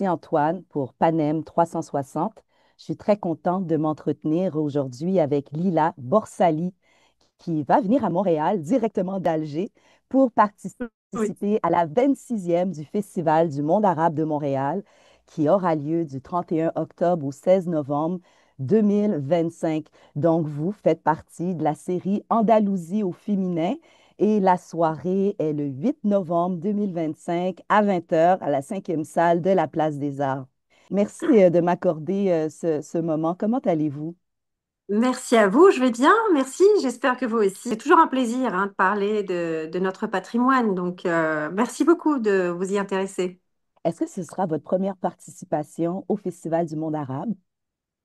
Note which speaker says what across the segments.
Speaker 1: ici Antoine pour Panem 360. Je suis très contente de m'entretenir aujourd'hui avec Lila Borsali qui va venir à Montréal directement d'Alger pour
Speaker 2: Oui.
Speaker 1: participer à la 26e du Festival du monde arabe de Montréal qui aura lieu du 31 octobre au 16 novembre 2025. Donc, vous faites partie de la série Andalousie au féminin et la soirée est le 8 novembre 2025 à 20 heures à la cinquième salle de la Place des Arts. Merci de m'accorder ce moment. Comment allez-vous?
Speaker 2: Merci à vous, je vais bien, merci, j'espère que vous aussi. C'est toujours un plaisir de parler de notre patrimoine, donc merci beaucoup de vous y intéresser.
Speaker 1: Est-ce que ce sera votre première participation au Festival du monde arabe?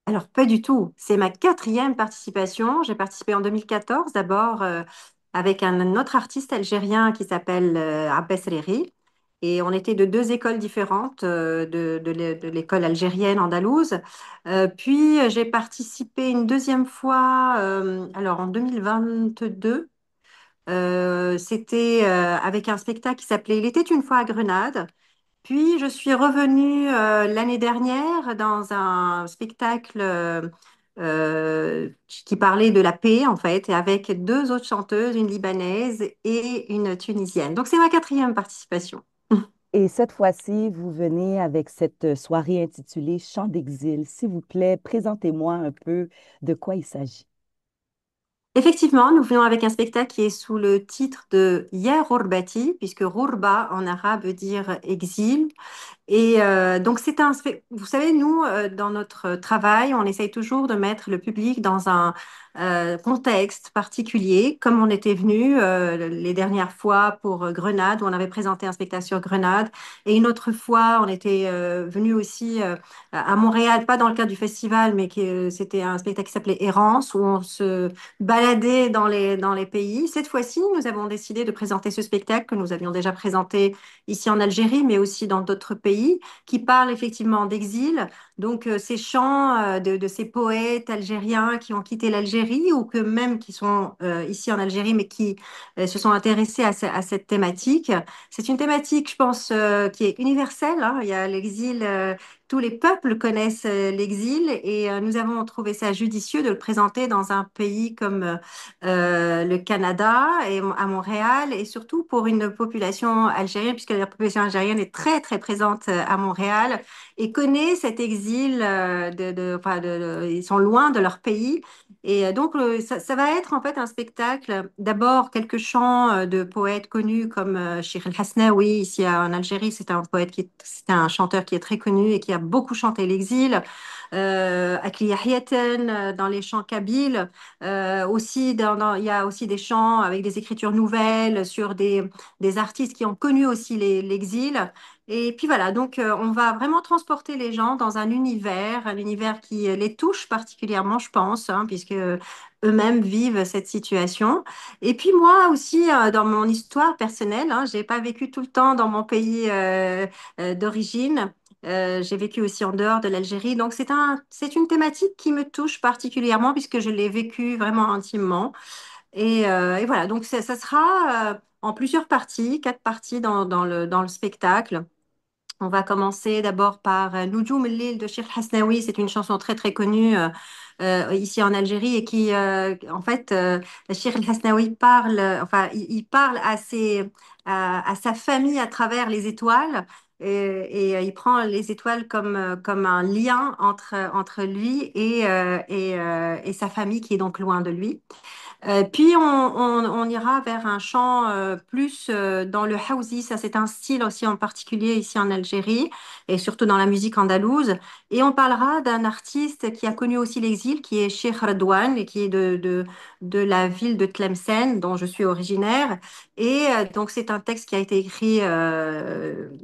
Speaker 2: Alors, pas du tout, c'est ma quatrième participation. J'ai participé en 2014 d'abord avec un autre artiste algérien qui s'appelle Abbas Reri. Et on était de deux écoles différentes, de l'école algérienne andalouse. Puis j'ai participé une deuxième fois, alors en 2022. C'était avec un spectacle qui s'appelait Il était une fois à Grenade. Puis je suis revenue l'année dernière dans un spectacle qui parlait de la paix en fait, et avec deux autres chanteuses, une libanaise et une tunisienne. Donc c'est ma quatrième participation.
Speaker 1: Et cette fois-ci, vous venez avec cette soirée intitulée Chant d'exil. S'il vous plaît, présentez-moi un peu de quoi il s'agit.
Speaker 2: Effectivement, nous venons avec un spectacle qui est sous le titre de Ya Ghurbati, puisque Ghurba en arabe veut dire exil. Et donc, vous savez, nous, dans notre travail, on essaye toujours de mettre le public dans un contexte particulier, comme on était venu les dernières fois pour Grenade, où on avait présenté un spectacle sur Grenade. Et une autre fois, on était venu aussi à Montréal, pas dans le cadre du festival, mais c'était un spectacle qui s'appelait Errance, où on se baladait dans les pays. Cette fois-ci, nous avons décidé de présenter ce spectacle que nous avions déjà présenté ici en Algérie, mais aussi dans d'autres pays, qui parlent effectivement d'exil. Donc, ces chants de ces poètes algériens qui ont quitté l'Algérie ou que même qui sont ici en Algérie, mais qui se sont intéressés à cette thématique. C'est une thématique, je pense, qui est universelle, hein. Il y a l'exil, tous les peuples connaissent l'exil et nous avons trouvé ça judicieux de le présenter dans un pays comme le Canada et à Montréal et surtout pour une population algérienne, puisque la population algérienne est très très présente à Montréal et connaît cet exil enfin, ils sont loin de leur pays. Et donc, ça va être en fait un spectacle, d'abord quelques chants de poètes connus comme Cheikh El Hasnaoui, ici en Algérie, c'est un chanteur qui est très connu et qui a beaucoup chanté l'exil. Akli Yahiaten, dans les chants kabyles. Aussi, il y a aussi des chants avec des écritures nouvelles sur des artistes qui ont connu aussi l'exil. Et puis voilà, donc on va vraiment transporter les gens dans un univers qui les touche particulièrement, je pense, hein, puisque eux-mêmes vivent cette situation. Et puis moi aussi, dans mon histoire personnelle, hein, j'ai pas vécu tout le temps dans mon pays d'origine. J'ai vécu aussi en dehors de l'Algérie, donc c'est une thématique qui me touche particulièrement puisque je l'ai vécue vraiment intimement. Et voilà, donc ça sera en plusieurs parties, quatre parties dans le spectacle. On va commencer d'abord par Noujoum Lil de Cheikh Hasnaoui. C'est une chanson très très connue ici en Algérie et qui, en fait, Cheikh Hasnaoui parle, enfin, il parle à sa famille à travers les étoiles et il prend les étoiles comme un lien entre lui et sa famille qui est donc loin de lui. Puis on ira vers un chant plus dans le hawzi, ça c'est un style aussi en particulier ici en Algérie et surtout dans la musique andalouse. Et on parlera d'un artiste qui a connu aussi l'exil, qui est Cheikh Redouane et qui est de la ville de Tlemcen dont je suis originaire. Et donc c'est un texte qui a été écrit,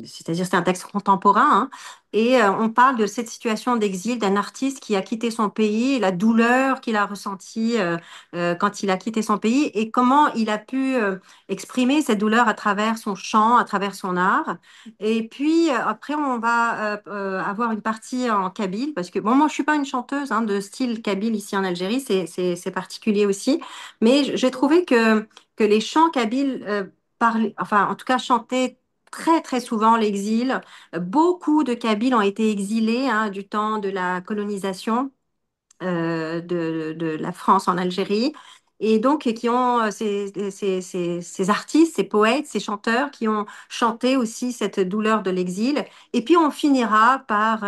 Speaker 2: c'est-à-dire c'est un texte contemporain, hein. Et on parle de cette situation d'exil d'un artiste qui a quitté son pays, la douleur qu'il a ressentie quand il a quitté son pays et comment il a pu exprimer cette douleur à travers son chant, à travers son art. Et puis après, on va avoir une partie en kabyle parce que, bon, moi, je suis pas une chanteuse hein, de style kabyle ici en Algérie, c'est particulier aussi, mais j'ai trouvé que les chants kabyles enfin, en tout cas, chantés très très souvent l'exil. Beaucoup de Kabyles ont été exilés hein, du temps de la colonisation de la France en Algérie. Et donc, qui ont ces artistes, ces poètes, ces chanteurs qui ont chanté aussi cette douleur de l'exil. Et puis, on finira par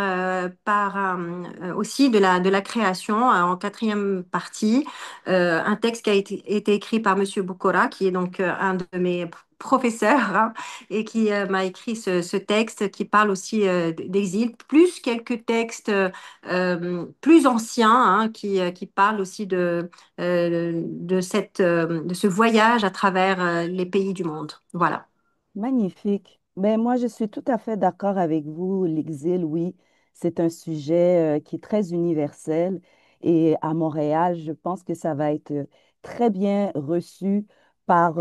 Speaker 2: aussi de la création en quatrième partie, un texte qui a été écrit par Monsieur Boukora, qui est donc un de mes professeurs hein, et qui m'a écrit ce texte qui parle aussi d'exil, plus quelques textes plus ancien, hein, qui parle aussi de ce voyage à travers les pays du monde. Voilà.
Speaker 1: Magnifique. Ben, moi, je suis tout à fait d'accord avec vous. L'exil, oui, c'est un sujet qui est très universel. Et à Montréal, je pense que ça va être très bien reçu par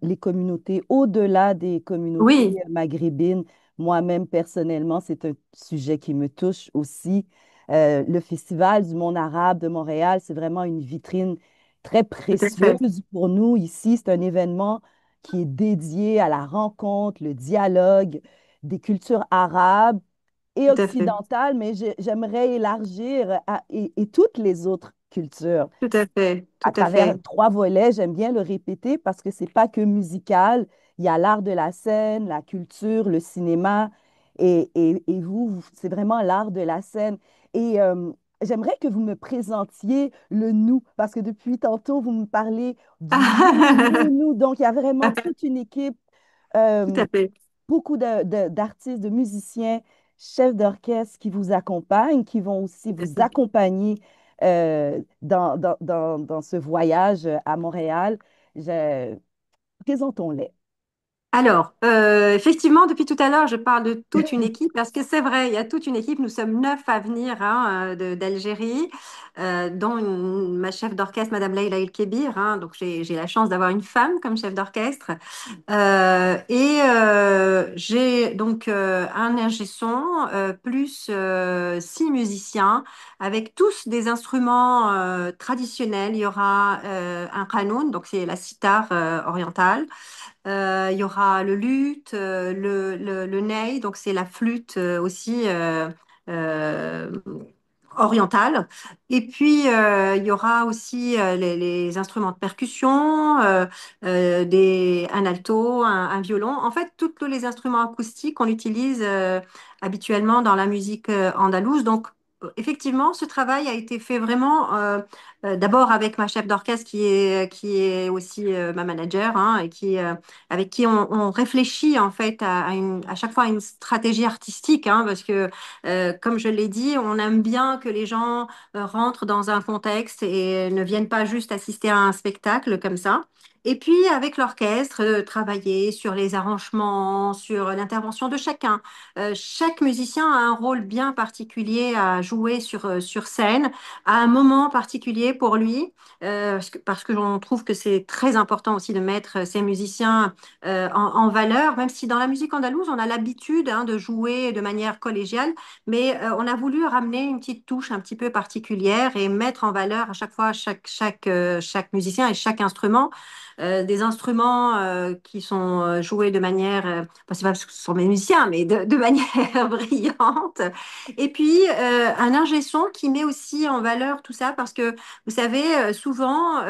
Speaker 1: les communautés, au-delà des communautés
Speaker 2: Oui,
Speaker 1: maghrébines. Moi-même, personnellement, c'est un sujet qui me touche aussi. Le Festival du monde arabe de Montréal, c'est vraiment une vitrine très
Speaker 2: tout à fait,
Speaker 1: précieuse pour nous ici. C'est un événement qui est dédié à la rencontre, le dialogue des cultures arabes et
Speaker 2: tout à fait,
Speaker 1: occidentales, mais j'aimerais élargir et toutes les autres cultures
Speaker 2: tout à fait,
Speaker 1: à
Speaker 2: tout à
Speaker 1: travers
Speaker 2: fait.
Speaker 1: trois volets. J'aime bien le répéter parce que c'est pas que musical. Il y a l'art de la scène, la culture, le cinéma, et vous, c'est vraiment l'art de la scène. Et j'aimerais que vous me présentiez le nous, parce que depuis tantôt, vous me parlez du nous, le nous. Donc, il y a vraiment toute une équipe,
Speaker 2: Tout
Speaker 1: euh,
Speaker 2: à fait,
Speaker 1: beaucoup d'artistes, de musiciens, chefs d'orchestre qui vous accompagnent, qui vont aussi
Speaker 2: tout à
Speaker 1: vous
Speaker 2: fait.
Speaker 1: accompagner dans ce voyage à Montréal. Je- Présentons-les.
Speaker 2: Alors, effectivement, depuis tout à l'heure, je parle de toute une équipe parce que c'est vrai, il y a toute une équipe. Nous sommes 9 à venir hein, d'Algérie, dont ma chef d'orchestre, Madame Leïla El Kébir. Hein, donc, j'ai la chance d'avoir une femme comme chef d'orchestre. J'ai donc un ingé son plus 6 musiciens avec tous des instruments traditionnels. Il y aura un qanoun, donc c'est la sitar orientale. Il y aura le luth, le ney, donc c'est la flûte aussi euh, orientale. Et puis, il y aura aussi les instruments de percussion, un alto, un violon. En fait, tous les instruments acoustiques qu'on utilise habituellement dans la musique andalouse. Donc, effectivement, ce travail a été fait vraiment d'abord avec ma chef d'orchestre qui est aussi ma manager hein, et avec qui on réfléchit en fait à chaque fois à une stratégie artistique hein, parce que comme je l'ai dit, on aime bien que les gens rentrent dans un contexte et ne viennent pas juste assister à un spectacle comme ça. Et puis avec l'orchestre, travailler sur les arrangements, sur l'intervention de chacun. Chaque musicien a un rôle bien particulier à jouer sur scène, à un moment particulier pour lui, parce que on trouve que c'est très important aussi de mettre ces musiciens en valeur, même si dans la musique andalouse, on a l'habitude hein, de jouer de manière collégiale, mais on a voulu ramener une petite touche un petit peu particulière et mettre en valeur à chaque fois chaque musicien et chaque instrument. Des instruments qui sont joués de manière, c'est pas parce que ce sont mes musiciens, mais de manière brillante. Et puis, un ingé son qui met aussi en valeur tout ça parce que, vous savez, souvent,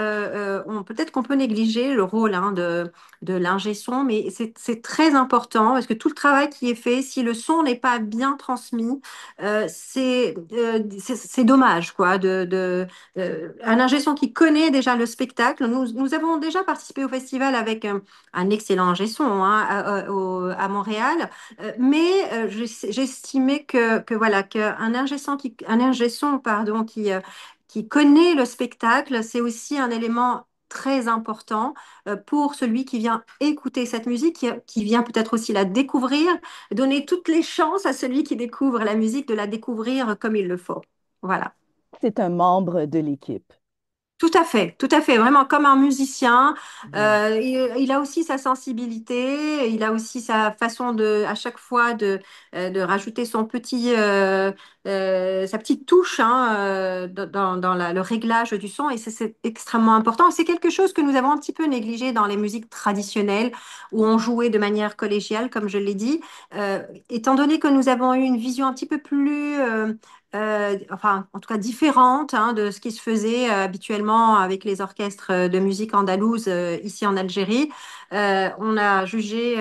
Speaker 2: peut-être qu'on peut négliger le rôle hein, de l'ingé son, mais c'est très important parce que tout le travail qui est fait, si le son n'est pas bien transmis, c'est dommage, quoi. Un ingé son qui connaît déjà le spectacle. Nous avons déjà participé au festival avec un excellent ingé son hein, à Montréal, mais j'estimais que voilà qu'un un ingé son, pardon, qui connaît le spectacle, c'est aussi un élément très important pour celui qui vient écouter cette musique, qui vient peut-être aussi la découvrir, donner toutes les chances à celui qui découvre la musique de la découvrir comme il le faut. Voilà.
Speaker 1: C'est un membre de l'équipe.
Speaker 2: Tout à fait, vraiment comme un musicien.
Speaker 1: Mhm.
Speaker 2: Il a aussi sa sensibilité, il a aussi sa façon à chaque fois de rajouter son petit sa petite touche hein, dans le réglage du son et c'est extrêmement important. C'est quelque chose que nous avons un petit peu négligé dans les musiques traditionnelles où on jouait de manière collégiale, comme je l'ai dit. Étant donné que nous avons eu une vision un petit peu plus, enfin, en tout cas différente hein, de ce qui se faisait habituellement avec les orchestres de musique andalouse ici en Algérie, on a jugé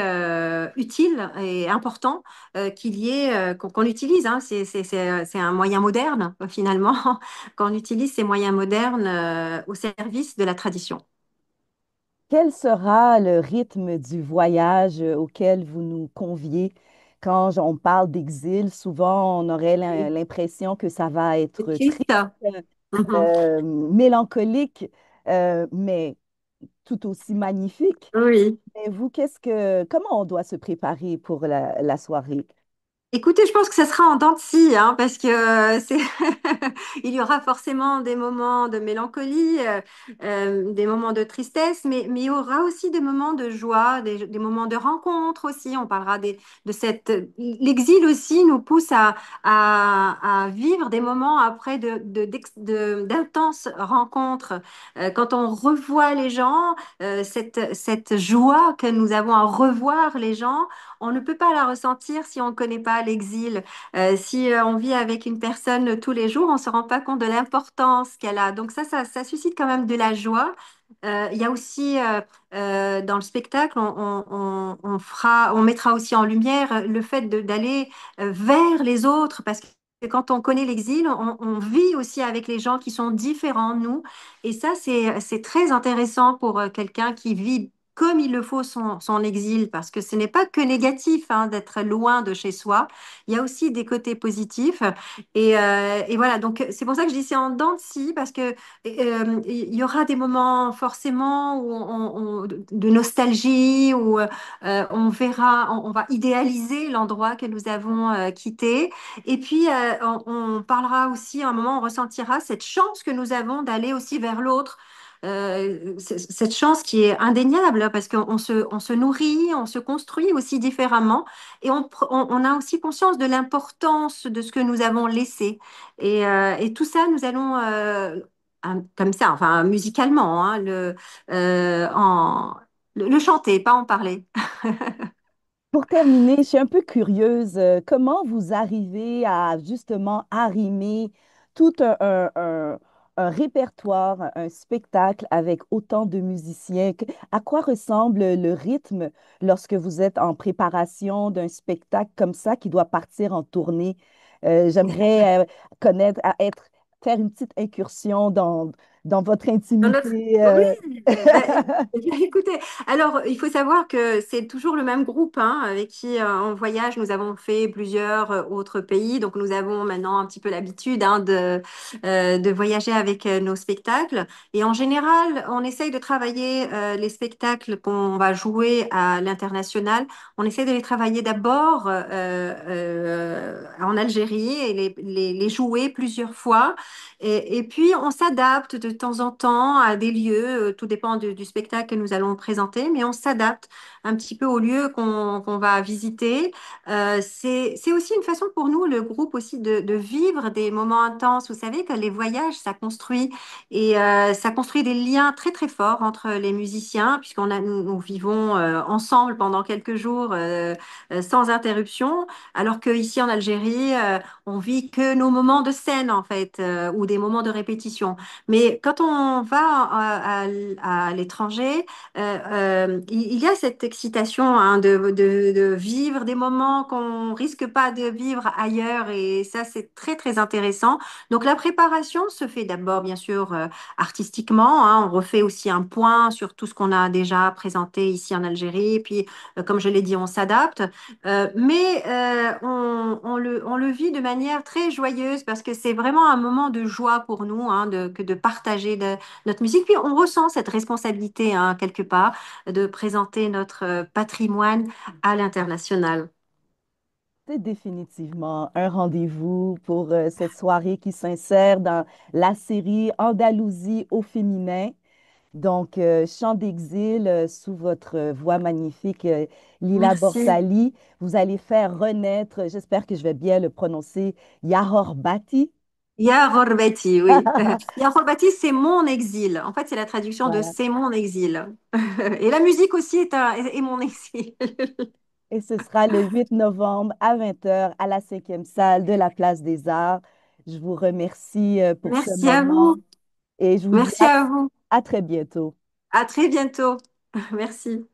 Speaker 2: utile et important qu'il y ait, qu'on utilise, hein, c'est un moyen moderne finalement, qu'on utilise ces moyens modernes au service de la tradition.
Speaker 1: Quel sera le rythme du voyage auquel vous nous conviez? Quand on parle d'exil, souvent on aurait l'impression que ça va
Speaker 2: C'est
Speaker 1: être triste,
Speaker 2: triste. Mhm.
Speaker 1: mélancolique, mais tout aussi magnifique.
Speaker 2: Oui.
Speaker 1: Et vous, comment on doit se préparer pour la soirée?
Speaker 2: Écoutez, je pense que ça sera en dents de scie, hein, parce que il y aura forcément des moments de mélancolie, des moments de tristesse, mais il y aura aussi des moments de joie, des moments de rencontre aussi. On parlera de cette... L'exil aussi nous pousse à vivre des moments après d'intenses rencontres. Quand on revoit les gens, cette joie que nous avons à revoir les gens, on ne peut pas la ressentir si on ne connaît pas l'exil. Si on vit avec une personne tous les jours, on ne se rend pas compte de l'importance qu'elle a. Donc ça suscite quand même de la joie. Il y a aussi dans le spectacle, on mettra aussi en lumière le fait d'aller vers les autres parce que quand on connaît l'exil, on vit aussi avec les gens qui sont différents de nous. Et ça, c'est très intéressant pour quelqu'un qui vit comme il le faut son exil, parce que ce n'est pas que négatif hein, d'être loin de chez soi, il y a aussi des côtés positifs. Et voilà, donc c'est pour ça que je dis c'est en dents de scie, parce que il y aura des moments forcément où de nostalgie, où on verra, on va idéaliser l'endroit que nous avons quitté. Et puis, on parlera aussi, à un moment, on ressentira cette chance que nous avons d'aller aussi vers l'autre. Cette chance qui est indéniable hein, parce on se nourrit, on se construit aussi différemment et on a aussi conscience de l'importance de ce que nous avons laissé. Et tout ça, nous allons comme ça, enfin musicalement, hein, le chanter, pas en parler.
Speaker 1: Pour terminer, je suis un peu curieuse, comment vous arrivez à justement arrimer tout un répertoire, un spectacle avec autant de musiciens? À quoi ressemble le rythme lorsque vous êtes en préparation d'un spectacle comme ça qui doit partir en tournée? J'aimerais connaître, faire une petite incursion dans votre
Speaker 2: Dans notre...
Speaker 1: intimité.
Speaker 2: Oui, écoutez, alors il faut savoir que c'est toujours le même groupe hein, avec qui on voyage. Nous avons fait plusieurs autres pays, donc nous avons maintenant un petit peu l'habitude hein, de voyager avec nos spectacles. Et en général, on essaye de travailler les spectacles qu'on va jouer à l'international. On essaye de les travailler d'abord en Algérie et les jouer plusieurs fois. Et puis, on s'adapte de temps en temps à des lieux, tout dépend du spectacle que nous allons présenter, mais on s'adapte un petit peu aux lieux qu'on va visiter. C'est aussi une façon pour nous, le groupe aussi, de vivre des moments intenses. Vous savez que les voyages, ça construit et ça construit des liens très très forts entre les musiciens, nous vivons ensemble pendant quelques jours sans interruption, alors qu'ici en Algérie, on vit que nos moments de scène en fait, ou des moments de répétition. Mais quand on va à l'étranger, il y a cette excitation hein, de vivre des moments qu'on risque pas de vivre ailleurs, et ça c'est très très intéressant. Donc la préparation se fait d'abord bien sûr artistiquement, hein. On refait aussi un point sur tout ce qu'on a déjà présenté ici en Algérie, et puis comme je l'ai dit, on s'adapte. On le vit de manière très joyeuse parce que c'est vraiment un moment de joie pour nous hein, que de partager notre musique. Puis on ressent cette responsabilité hein, quelque part de présenter notre patrimoine à l'international.
Speaker 1: C'est définitivement un rendez-vous pour cette soirée qui s'insère dans la série Andalousie au féminin. Donc, Chant d'exil sous votre voix magnifique, Lila
Speaker 2: Merci.
Speaker 1: Borsali. Vous allez faire renaître, j'espère que je vais bien le prononcer, Yahor Bati.
Speaker 2: Ya Ghorbati, oui. Ya Ghorbati, c'est mon exil. En fait, c'est la traduction de
Speaker 1: Voilà.
Speaker 2: c'est mon exil. Et la musique aussi est mon exil.
Speaker 1: Et ce sera le 8 novembre à 20 heures à la cinquième salle de la Place des Arts. Je vous remercie pour ce
Speaker 2: Merci à
Speaker 1: moment
Speaker 2: vous.
Speaker 1: et je vous dis
Speaker 2: Merci à vous.
Speaker 1: à très bientôt.
Speaker 2: À très bientôt. Merci.